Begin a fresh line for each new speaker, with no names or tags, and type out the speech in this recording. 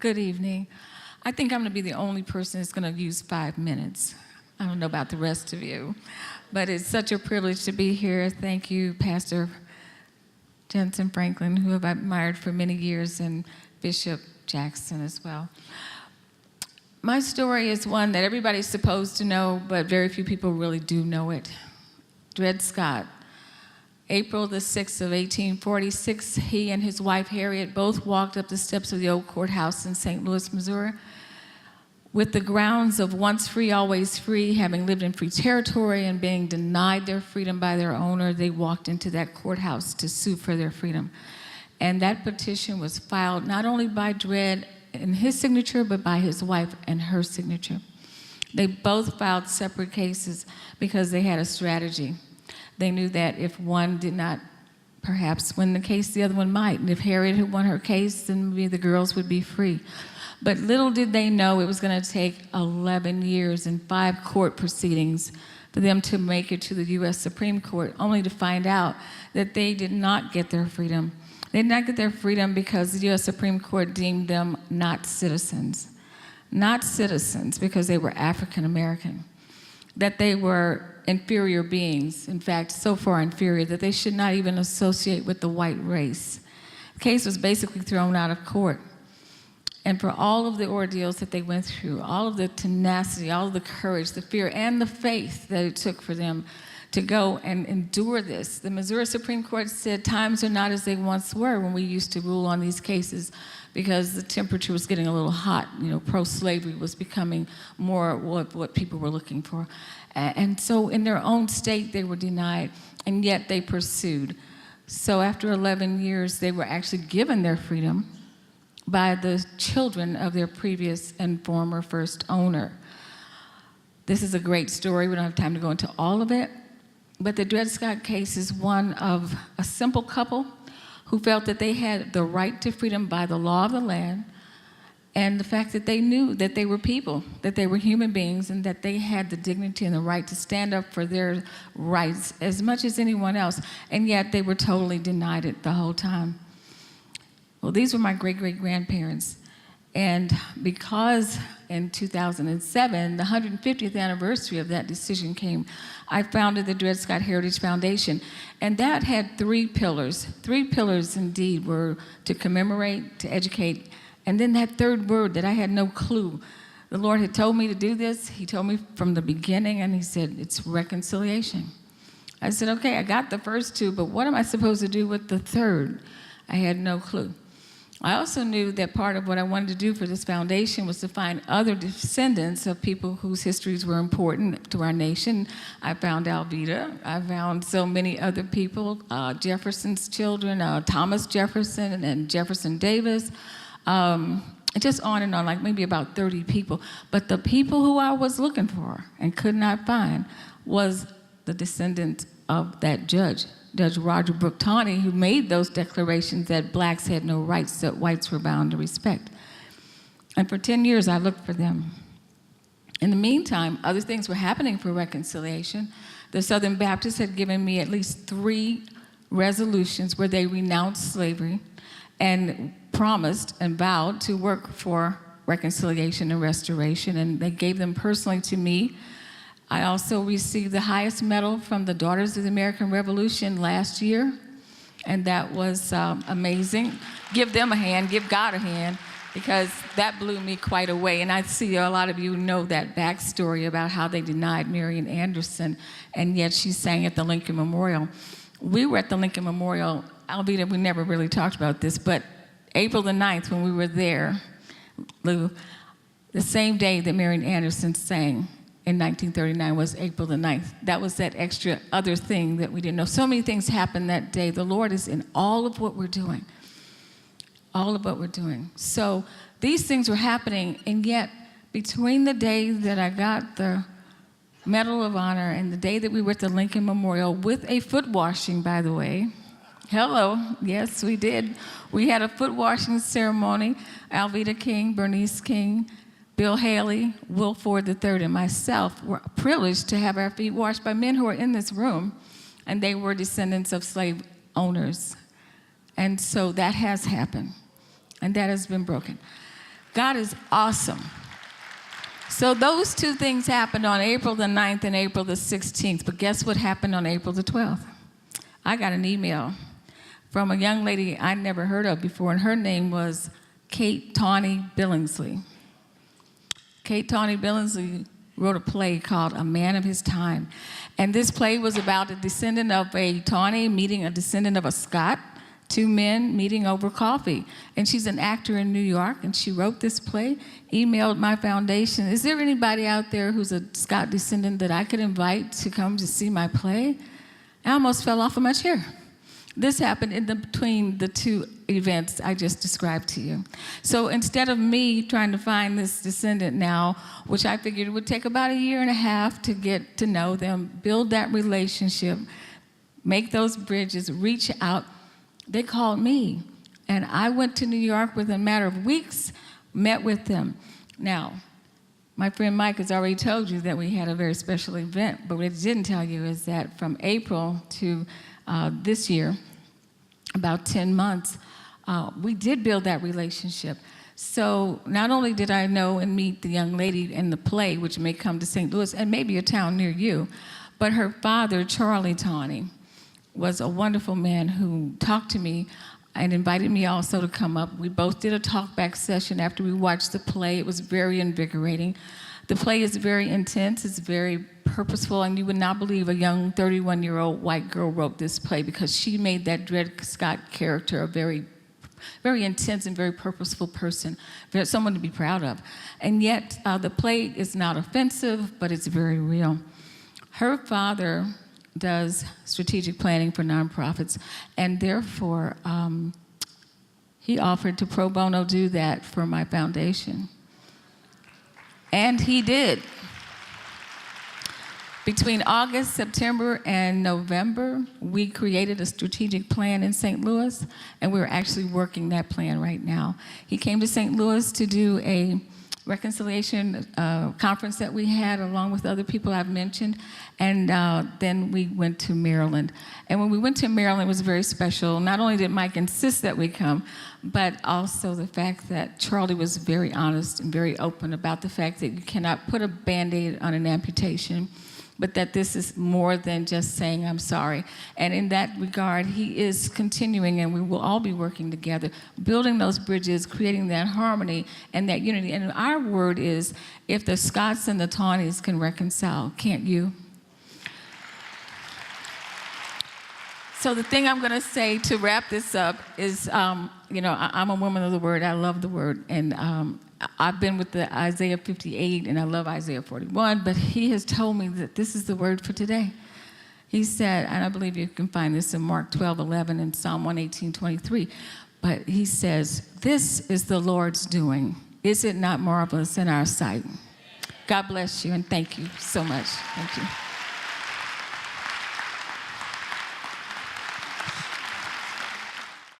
Good evening. I think I'm going to be the only person that's going to use 5 minutes. I don't know about the rest of you, but it's such a privilege to be here. Thank you, Pastor Jensen Franklin, who I've admired for many years, and Bishop Jackson as well. My story is one that everybody's supposed to know, but very few people really do know it. Dred Scott. April the 6th of 1846, he and his wife Harriet both walked up the steps of the old courthouse in St. Louis, Missouri. With the grounds of once free, always free, having lived in free territory and being denied their freedom by their owner, they walked into that courthouse to sue for their freedom. And that petition was filed not only by Dred and his signature, but by his wife and her signature. They both filed separate cases because they had a strategy. They knew that if one did not perhaps win the case, the other one might. And if Harriet had won her case, then maybe the girls would be free. But little did they know it was going to take 11 years and 5 court proceedings for them to make it to the U.S. Supreme Court, only to find out that they did not get their freedom. They did not get their freedom because the U.S. Supreme Court deemed them not citizens. Not citizens because they were African American. That they were inferior beings, in fact, so far inferior that they should not even associate with the white race. The case was basically thrown out of court. And for all of the ordeals that they went through, all of the tenacity, all of the courage, the fear, and the faith that it took for them to go and endure this, the Missouri Supreme Court said times are not as they once were when we used to rule on these cases, because the temperature was getting a little hot. You know, pro-slavery was becoming more what people were looking for. And so in their own state, they were denied, and yet they pursued. So after 11 years, they were actually given their freedom by the children of their previous and former first owner. This is a great story. We don't have time to go into all of it. But the Dred Scott case is one of a simple couple who felt that they had the right to freedom by the law of the land, and the fact that they knew that they were people, that they were human beings, and that they had the dignity and the right to stand up for their rights as much as anyone else, and yet they were totally denied it the whole time. Well, these were my great-great-grandparents, and because in 2007, the 150th anniversary of that decision came, I founded the Dred Scott Heritage Foundation, and that had 3 pillars. 3 pillars indeed were to commemorate, to educate, and then that third word that I had no clue. The Lord had told me to do this. He told me from the beginning, and he said, it's reconciliation. I said, okay, I got the first 2, but what am I supposed to do with the third? I had no clue. I also knew that part of what I wanted to do for this foundation was to find other descendants of people whose histories were important to our nation. I found Alveda. I found so many other people, Jefferson's children, Thomas Jefferson and Jefferson Davis, just on and on, like maybe about 30 people. But the people who I was looking for and could not find was the descendant of that judge, Judge Roger Brooke Taney, who made those declarations that blacks had no rights that whites were bound to respect. And for 10 years, I looked for them. In the meantime, other things were happening for reconciliation. The Southern Baptists had given me at least 3 resolutions where they renounced slavery and promised and vowed to work for reconciliation and restoration, and they gave them personally to me. I also received the highest medal from the Daughters of the American Revolution last year, and that was amazing. Give them a hand, give God a hand, because that blew me quite away. And I see a lot of you know that backstory about how they denied Marian Anderson, and yet she sang at the Lincoln Memorial. We were at the Lincoln Memorial, albeit we never really talked about this, but April the 9th when we were there, Lou, the same day that Marian Anderson sang, in 1939 was April the 9th. That was that extra other thing that we didn't know. So many things happened that day. The Lord is in all of what we're doing. All of what we're doing. So these things were happening, and yet between the day that I got the Medal of Honor and the day that we were at the Lincoln Memorial with a foot washing, by the way. Hello, yes, we did. We had a foot washing ceremony. Alveda King, Bernice King, Bill Haley, Will Ford III, and myself were privileged to have our feet washed by men who are in this room, and they were descendants of slave owners. And so that has happened, and that has been broken. God is awesome. So those two things happened on April the 9th and April the 16th. But guess what happened on April the 12th? I got an email from a young lady I'd never heard of before, and her name was Kate Tawney Billingsley. Kate Tawney Billingsley wrote a play called A Man of His Time. And this play was about a descendant of a Tawney meeting a descendant of a Scott, two men meeting over coffee. And she's an actor in New York, and she wrote this play, emailed my foundation. Is there anybody out there who's a Scott descendant that I could invite to come to see my play? I almost fell off of my chair. This happened in between the two events I just described to you. So instead of me trying to find this descendant now, which I figured would take about a year and a half to get to know them, build that relationship, make those bridges, reach out, they called me. And I went to New York within a matter of weeks, met with them. Now, my friend Mike has already told you that we had a very special event, but what he didn't tell you is that from April to this year, about 10 months, we did build that relationship. So not only did I know and meet the young lady in the play, which may come to St. Louis and maybe a town near you, but her father, Charlie Tawney, was a wonderful man who talked to me and invited me also to come up. We both did a talk-back session after we watched the play. It was very invigorating. The play is very intense, it's very purposeful, and you would not believe a young 31-year-old white girl wrote this play, because she made that Dred Scott character a very, very intense and very purposeful person, someone to be proud of. And yet, the play is not offensive, but it's very real. Her father does strategic planning for nonprofits, and therefore, he offered to pro bono do that for my foundation. And he did. Between August, September, and November, we created a strategic plan in St. Louis, and we're actually working that plan right now. He came to St. Louis to do a reconciliation conference that we had along with other people I've mentioned, and then we went to Maryland. And when we went to Maryland, it was very special. Not only did Mike insist that we come, but also the fact that Charlie was very honest and very open about the fact that you cannot put a Band-Aid on an amputation, but that this is more than just saying, I'm sorry. And in that regard, he is continuing, and we will all be working together, building those bridges, creating that harmony and that unity. And our word is, if the Scotts and the Tawneys can reconcile, can't you? So the thing I'm going to say to wrap this up is, you know, I'm a woman of the word. I love the word. And I've been with the Isaiah 58, and I love Isaiah 41, but he has told me that this is the word for today. He said, and I believe you can find this in Mark 12:11 and Psalm 118:23, but he says, this is the Lord's doing. Is it not marvelous in our sight? God bless you, and thank you so much. Thank you.